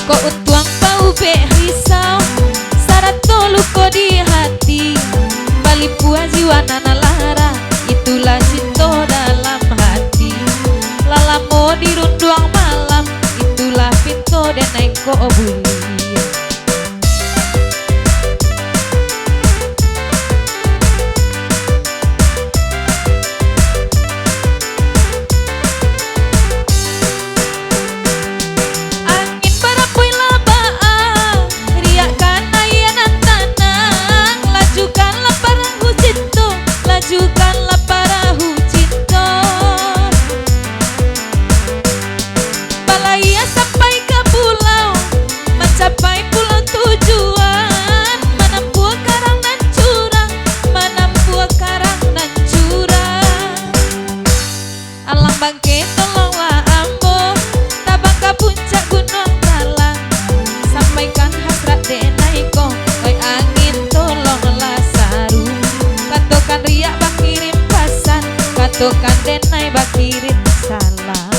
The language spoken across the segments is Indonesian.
Kok untuang bau be risau syarat luko di hati bali puas jiwa nana lara itulah cinta dalam hati lalamo di runduang malam itulah pintu dan naik ko buli. Lajukanlah perahu cinta balaya sampai ke pulau mencapai pulau tujuan menempuh karang nan curang menempuh karang nan curang alang bangke tolonglah ambo tabang ke puncak gunung talang sampaikan hasrat denai ko oi angin tolonglah saru katokan riak bakirim pasan katokan denai bakirim salam.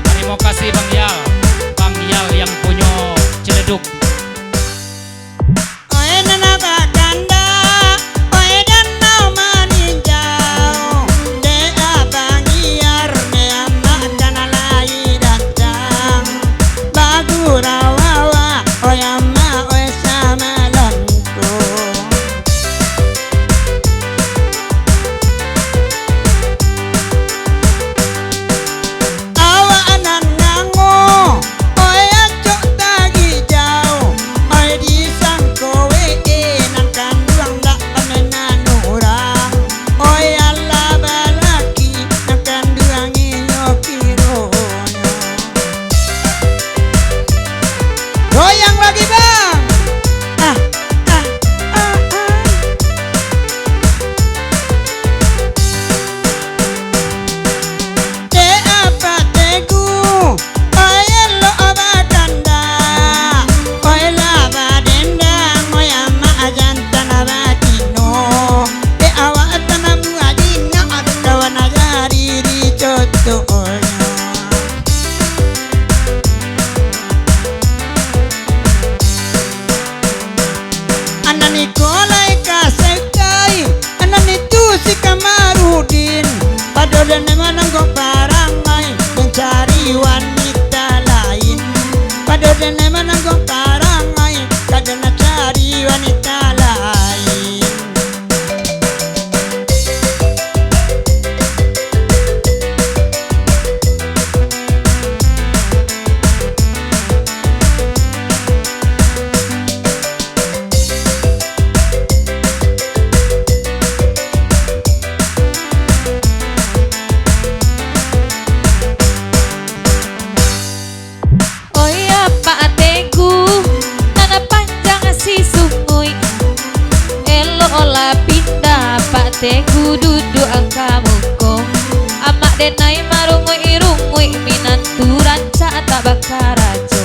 Terima kasih Bang Yal yang punya Ciledug. Goyang lagi bang. De apa tegu, oye lo abadanda, oye la badenda, oye ama ajantan abadino, de awak tanam adina kawan ajari di contohnya. Anani kolai kasekai, anani tu si Kamarudin. Padodan menanggok parangai mencari wanita lain. Padodan menanggok parangai kadang cari wanita lain. Teku duduk angka muko amak denai marungui irungui minantu ranca tak bakar aja